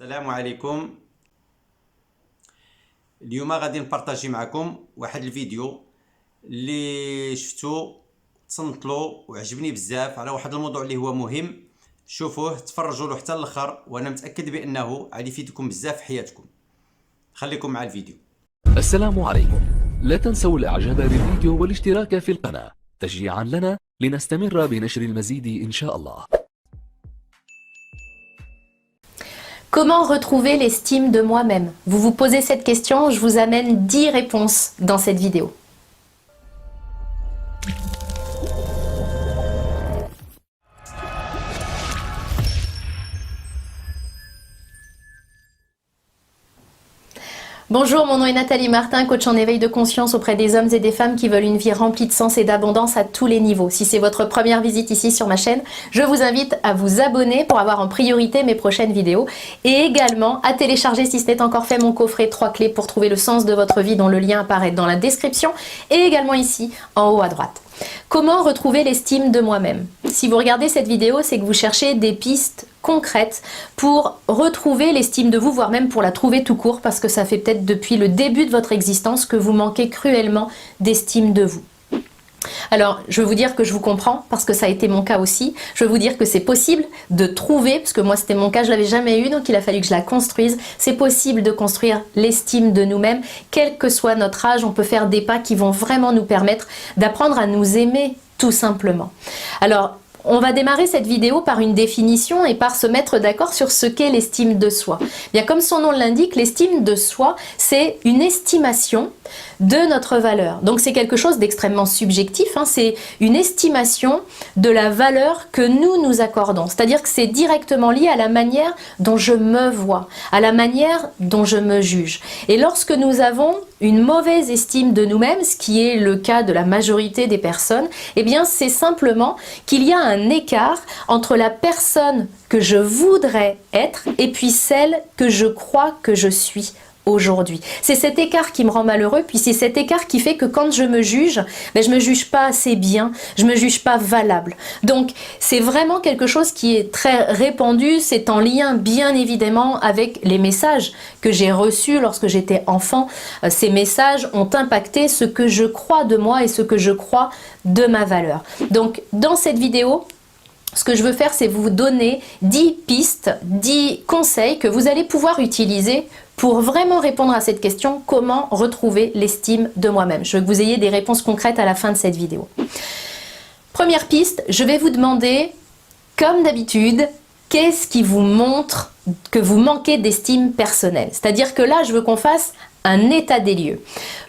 السلام عليكم. اليوم غادي نبارطاجي معكم واحد الفيديو اللي شفتو تصنتلو وعجبني بزاف على واحد الموضوع اللي هو مهم. شوفوه تفرجوا له حتى الاخر وانا متاكد بانه غادي يفيدكم بزاف في حياتكم. خليكم مع الفيديو. السلام عليكم. لا تنسوا الاعجاب بالفيديو والاشتراك في القناة تشجيعا لنا لنستمر بنشر المزيد ان شاء الله. Comment retrouver l'estime de moi-même? Vous vous posez cette question, je vous amène 10 réponses dans cette vidéo. Bonjour, mon nom est Nathalie Martin, coach en éveil de conscience auprès des hommes et des femmes qui veulent une vie remplie de sens et d'abondance à tous les niveaux. Si c'est votre première visite ici sur ma chaîne, je vous invite à vous abonner pour avoir en priorité mes prochaines vidéos et également à télécharger, si ce n'est encore fait, mon coffret 3 clés pour trouver le sens de votre vie dont le lien apparaît dans la description et également ici en haut à droite. Comment retrouver l'estime de moi-même? Si vous regardez cette vidéo, c'est que vous cherchez des pistes concrètes pour retrouver l'estime de vous, voire même pour la trouver tout court, parce que ça fait peut-être depuis le début de votre existence que vous manquez cruellement d'estime de vous. Alors, je veux vous dire que je vous comprends, parce que ça a été mon cas aussi. Je veux vous dire que c'est possible de trouver, parce que moi c'était mon cas, je l'avais jamais eu, donc il a fallu que je la construise. C'est possible de construire l'estime de nous-mêmes, quel que soit notre âge. On peut faire des pas qui vont vraiment nous permettre d'apprendre à nous aimer, tout simplement. Alors, on va démarrer cette vidéo par une définition et par se mettre d'accord sur ce qu'est l'estime de soi. Bien, comme son nom l'indique, l'estime de soi, c'est une estimation de notre valeur. Donc c'est quelque chose d'extrêmement subjectif, hein, c'est une estimation de la valeur que nous accordons. C'est-à-dire que c'est directement lié à la manière dont je me vois, à la manière dont je me juge. Et lorsque nous avons une mauvaise estime de nous-mêmes, ce qui est le cas de la majorité des personnes, eh bien c'est simplement qu'il y a un écart entre la personne que je voudrais être et puis celle que je crois que je suis aujourd'hui. C'est cet écart qui me rend malheureux, puis c'est cet écart qui fait que quand je me juge, ben je me juge pas assez bien, je me juge pas valable. Donc c'est vraiment quelque chose qui est très répandu, c'est en lien bien évidemment avec les messages que j'ai reçus lorsque j'étais enfant. Ces messages ont impacté ce que je crois de moi et ce que je crois de ma valeur. Donc dans cette vidéo, ce que je veux faire, c'est vous donner 10 pistes, 10 conseils que vous allez pouvoir utiliser pour vraiment répondre à cette question, comment retrouver l'estime de moi-même. Je veux que vous ayez des réponses concrètes à la fin de cette vidéo. Première piste, je vais vous demander, comme d'habitude, qu'est-ce qui vous montre que vous manquez d'estime personnelle? C'est-à-dire que là, je veux qu'on fasse un état des lieux.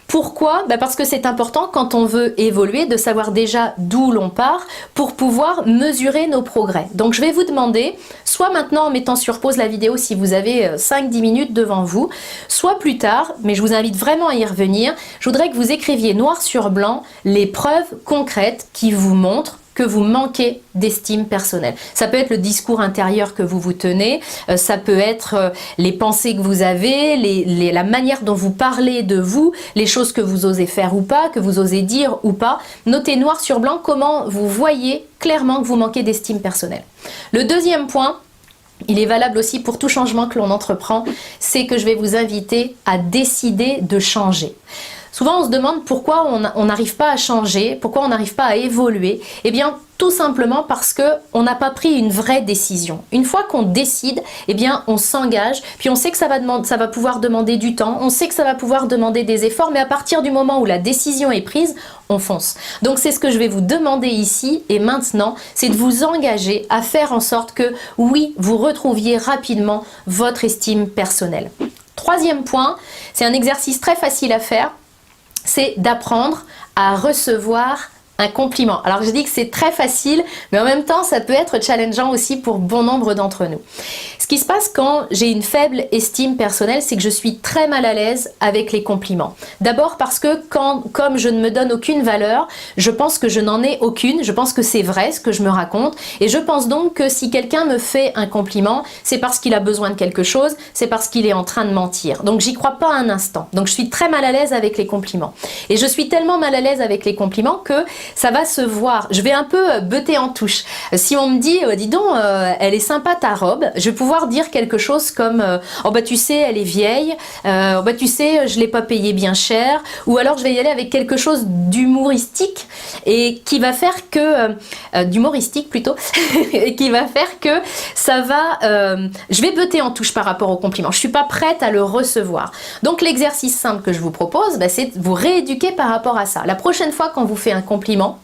Pourquoi? Parce que c'est important quand on veut évoluer de savoir déjà d'où l'on part pour pouvoir mesurer nos progrès. Donc je vais vous demander, soit maintenant en mettant sur pause la vidéo si vous avez 5-10 minutes devant vous, soit plus tard, mais je vous invite vraiment à y revenir, je voudrais que vous écriviez noir sur blanc les preuves concrètes qui vous montrent que vous manquez d'estime personnelle. Ça peut être le discours intérieur que vous vous tenez, ça peut être les pensées que vous avez, la manière dont vous parlez de vous, les choses que vous osez faire ou pas, que vous osez dire ou pas. Notez noir sur blanc comment vous voyez clairement que vous manquez d'estime personnelle. Le deuxième point, il est valable aussi pour tout changement que l'on entreprend, c'est que je vais vous inviter à décider de changer. Souvent, on se demande pourquoi on n'arrive pas à changer, pourquoi on n'arrive pas à évoluer. Eh bien, tout simplement parce qu'on n'a pas pris une vraie décision. Une fois qu'on décide, eh bien, on s'engage, puis on sait que ça va pouvoir demander du temps, on sait que ça va pouvoir demander des efforts, mais à partir du moment où la décision est prise, on fonce. Donc, c'est ce que je vais vous demander ici et maintenant, c'est de vous engager à faire en sorte que, oui, vous retrouviez rapidement votre estime personnelle. Troisième point, c'est un exercice très facile à faire. C'est d'apprendre à recevoir un compliment. Alors je dis que c'est très facile, mais en même temps ça peut être challengeant aussi pour bon nombre d'entre nous. Ce qui se passe quand j'ai une faible estime personnelle, c'est que je suis très mal à l'aise avec les compliments. D'abord parce que comme je ne me donne aucune valeur, je pense que je n'en ai aucune, je pense que c'est vrai ce que je me raconte, et je pense donc que si quelqu'un me fait un compliment, c'est parce qu'il a besoin de quelque chose, c'est parce qu'il est en train de mentir. Donc j'y crois pas un instant. Donc je suis très mal à l'aise avec les compliments. Et je suis tellement mal à l'aise avec les compliments que ça va se voir. Je vais un peu buter en touche. Si on me dit, dis donc, elle est sympa ta robe, je vais pouvoir dire quelque chose comme, oh bah tu sais, elle est vieille, oh bah tu sais, je l'ai pas payée bien cher, ou alors je vais y aller avec quelque chose d'humoristique et qui va faire que, d'humoristique plutôt, et qui va faire que ça va, je vais buter en touche par rapport au compliment. Je suis pas prête à le recevoir. Donc l'exercice simple que je vous propose, bah, c'est de vous rééduquer par rapport à ça. La prochaine fois quand vous faites un compliment,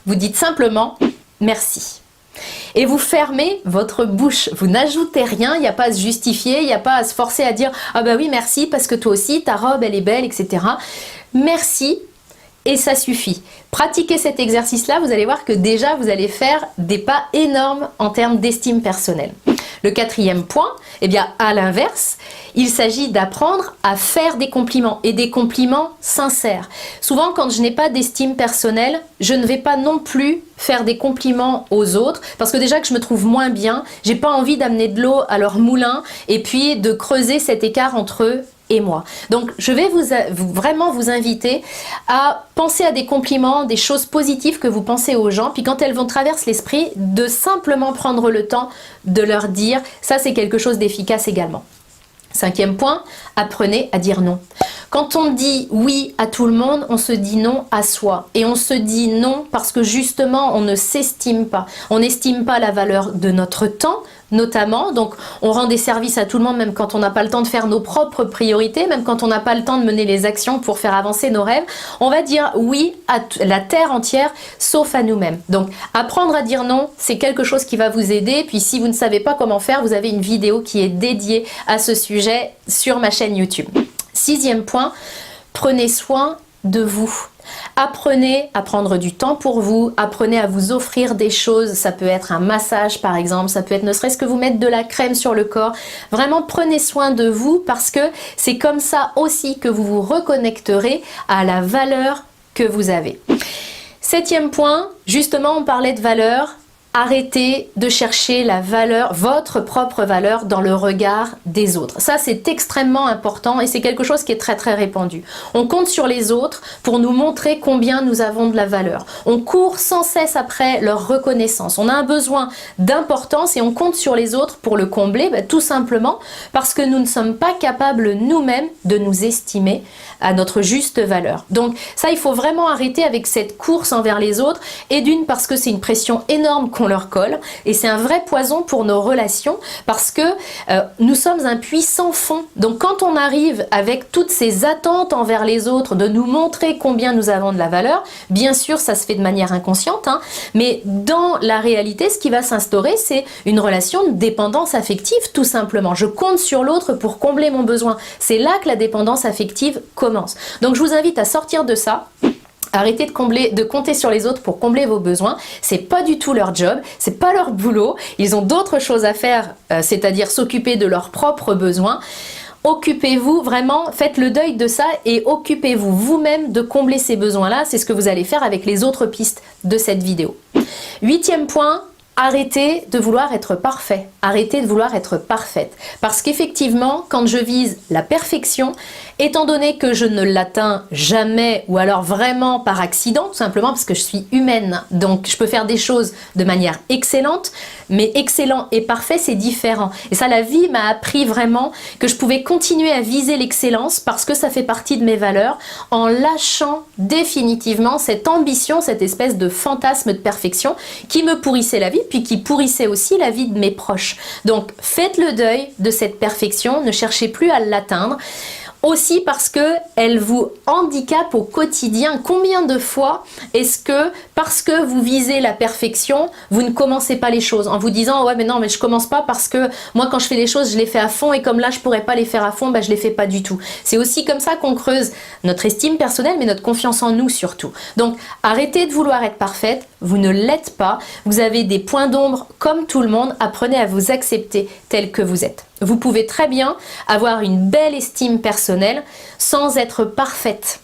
vous dites simplement merci. Et vous fermez votre bouche. Vous n'ajoutez rien, il n'y a pas à se justifier, il n'y a pas à se forcer à dire « Ah bah oui, merci, parce que toi aussi, ta robe, elle est belle, etc. » Merci, et ça suffit. Pratiquez cet exercice-là, vous allez voir que déjà, vous allez faire des pas énormes en termes d'estime personnelle. Le 4e point, eh bien, à l'inverse, il s'agit d'apprendre à faire des compliments et des compliments sincères. Souvent, quand je n'ai pas d'estime personnelle, je ne vais pas non plus faire des compliments aux autres parce que déjà que je me trouve moins bien, j'ai pas envie d'amener de l'eau à leur moulin et puis de creuser cet écart entre eux et moi. Donc, je vais vraiment vous inviter à penser à des compliments, des choses positives que vous pensez aux gens, puis quand elles vont traverser l'esprit, de simplement prendre le temps de leur dire, ça c'est quelque chose d'efficace également. 5e point, apprenez à dire non. Quand on dit oui à tout le monde, on se dit non à soi. Et on se dit non parce que justement, on ne s'estime pas. On n'estime pas la valeur de notre temps, notamment. Donc, on rend des services à tout le monde, même quand on n'a pas le temps de faire nos propres priorités, même quand on n'a pas le temps de mener les actions pour faire avancer nos rêves. On va dire oui à la terre entière, sauf à nous-mêmes. Donc, apprendre à dire non, c'est quelque chose qui va vous aider. Puis, si vous ne savez pas comment faire, vous avez une vidéo qui est dédiée à ce sujet sur ma chaîne YouTube. 6e point, prenez soin de vous. Apprenez à prendre du temps pour vous, apprenez à vous offrir des choses, ça peut être un massage par exemple, ça peut être ne serait-ce que vous mettre de la crème sur le corps. Vraiment prenez soin de vous parce que c'est comme ça aussi que vous vous reconnecterez à la valeur que vous avez. 7e point, justement on parlait de valeur. Arrêtez de chercher la valeur, votre propre valeur dans le regard des autres. Ça, c'est extrêmement important et c'est quelque chose qui est très très répandu. On compte sur les autres pour nous montrer combien nous avons de la valeur. On court sans cesse après leur reconnaissance. On a un besoin d'importance et on compte sur les autres pour le combler, tout simplement parce que nous ne sommes pas capables nous-mêmes de nous estimer à notre juste valeur. Donc ça, il faut vraiment arrêter avec cette course envers les autres et d'une parce que c'est une pression énorme qu'on leur colle et c'est un vrai poison pour nos relations parce que nous sommes un puits sans fond. Donc quand on arrive avec toutes ces attentes envers les autres de nous montrer combien nous avons de la valeur, bien sûr ça se fait de manière inconsciente, hein, mais dans la réalité ce qui va s'instaurer c'est une relation de dépendance affective tout simplement. Je compte sur l'autre pour combler mon besoin. C'est là que la dépendance affective commence. Donc je vous invite à sortir de ça. Arrêtez de compter sur les autres pour combler vos besoins. C'est pas du tout leur job, c'est pas leur boulot. Ils ont d'autres choses à faire, c'est-à-dire s'occuper de leurs propres besoins. Occupez-vous vraiment, faites le deuil de ça et occupez-vous vous-même de combler ces besoins-là. C'est ce que vous allez faire avec les autres pistes de cette vidéo. 8e point. Arrêtez de vouloir être parfait, arrêtez de vouloir être parfaite. Parce qu'effectivement, quand je vise la perfection, étant donné que je ne l'atteins jamais ou alors vraiment par accident, tout simplement parce que je suis humaine, donc je peux faire des choses de manière excellente, mais excellent et parfait, c'est différent. Et ça, la vie m'a appris vraiment que je pouvais continuer à viser l'excellence parce que ça fait partie de mes valeurs en lâchant définitivement cette ambition, cette espèce de fantasme de perfection qui me pourrissait la vie puis qui pourrissait aussi la vie de mes proches. Donc faites le deuil de cette perfection, ne cherchez plus à l'atteindre. Aussi parce qu'elle vous handicape au quotidien. Combien de fois est-ce que, parce que vous visez la perfection, vous ne commencez pas les choses en vous disant « Ouais, mais non, mais je commence pas parce que moi, quand je fais les choses, je les fais à fond et comme là, je pourrais pas les faire à fond, bah, je les fais pas du tout. » C'est aussi comme ça qu'on creuse notre estime personnelle, mais notre confiance en nous surtout. Donc, arrêtez de vouloir être parfaite. Vous ne l'êtes pas. Vous avez des points d'ombre comme tout le monde. Apprenez à vous accepter tel que vous êtes. Vous pouvez très bien avoir une belle estime personnelle sans être parfaite.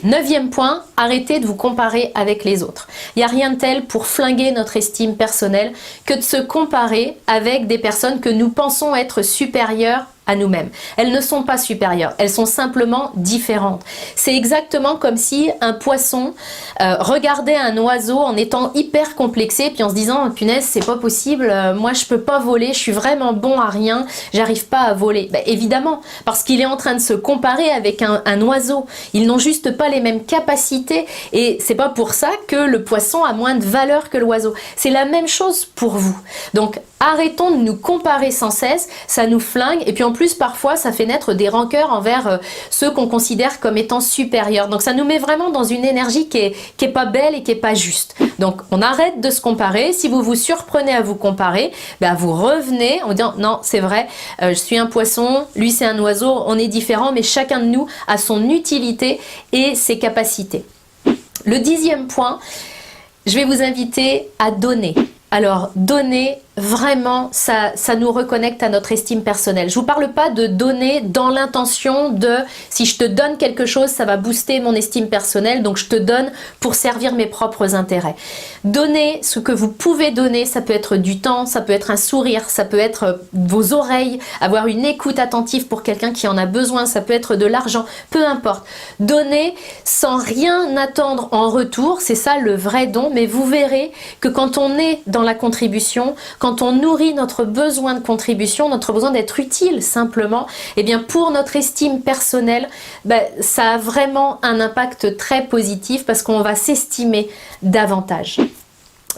9e point, arrêtez de vous comparer avec les autres. Il n'y a rien de tel pour flinguer notre estime personnelle que de se comparer avec des personnes que nous pensons être supérieures à nous-mêmes. Elles ne sont pas supérieures, elles sont simplement différentes. C'est exactement comme si un poisson regardait un oiseau en étant hyper complexé, puis en se disant punaise, c'est pas possible, moi je peux pas voler, je suis vraiment bon à rien, j'arrive pas à voler. Ben, évidemment, parce qu'il est en train de se comparer avec un oiseau. Ils n'ont juste pas les mêmes capacités et c'est pas pour ça que le poisson a moins de valeur que l'oiseau. C'est la même chose pour vous. Donc arrêtons de nous comparer sans cesse, ça nous flingue et puis en plus parfois ça fait naître des rancœurs envers ceux qu'on considère comme étant supérieurs. Donc ça nous met vraiment dans une énergie qui est pas belle et qui est pas juste. Donc on arrête de se comparer. Si vous vous surprenez à vous comparer, ben vous revenez en disant non, c'est vrai, je suis un poisson, lui c'est un oiseau, on est différents mais chacun de nous a son utilité et ses capacités. Le 10e point, je vais vous inviter à donner. Alors, donner, vraiment, ça nous reconnecte à notre estime personnelle. Je vous parle pas de donner dans l'intention de si je te donne quelque chose, ça va booster mon estime personnelle, donc je te donne pour servir mes propres intérêts. Donner ce que vous pouvez donner, ça peut être du temps, ça peut être un sourire, ça peut être vos oreilles, avoir une écoute attentive pour quelqu'un qui en a besoin, ça peut être de l'argent, peu importe. Donner sans rien attendre en retour, c'est ça le vrai don, mais vous verrez que quand on est dans la contribution, quand on nourrit notre besoin de contribution, notre besoin d'être utile simplement, eh bien pour notre estime personnelle, ben, ça a vraiment un impact très positif parce qu'on va s'estimer davantage.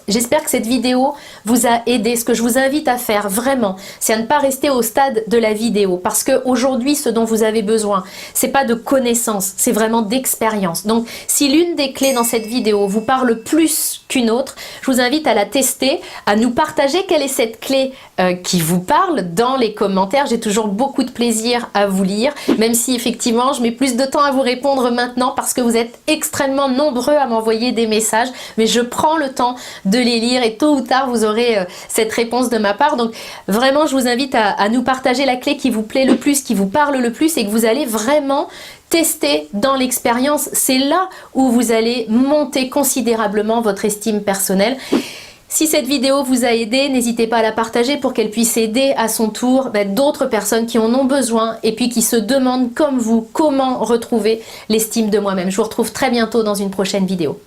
J'espère que cette vidéo vous a aidé. Ce que je vous invite à faire vraiment, c'est à ne pas rester au stade de la vidéo parce qu'aujourd'hui, ce dont vous avez besoin, c'est pas de connaissances, c'est vraiment d'expérience. Donc, si l'une des clés dans cette vidéo vous parle plus qu'une autre, je vous invite à la tester, à nous partager quelle est cette clé qui vous parle dans les commentaires. J'ai toujours beaucoup de plaisir à vous lire, même si effectivement, je mets plus de temps à vous répondre maintenant parce que vous êtes extrêmement nombreux à m'envoyer des messages, mais je prends le temps de les lire et tôt ou tard vous aurez cette réponse de ma part. Donc vraiment je vous invite à nous partager la clé qui vous plaît le plus, qui vous parle le plus et que vous allez vraiment tester dans l'expérience. C'est là où vous allez monter considérablement votre estime personnelle. Si cette vidéo vous a aidé, n'hésitez pas à la partager pour qu'elle puisse aider à son tour d'autres personnes qui en ont besoin et puis qui se demandent comme vous comment retrouver l'estime de moi-même. Je vous retrouve très bientôt dans une prochaine vidéo.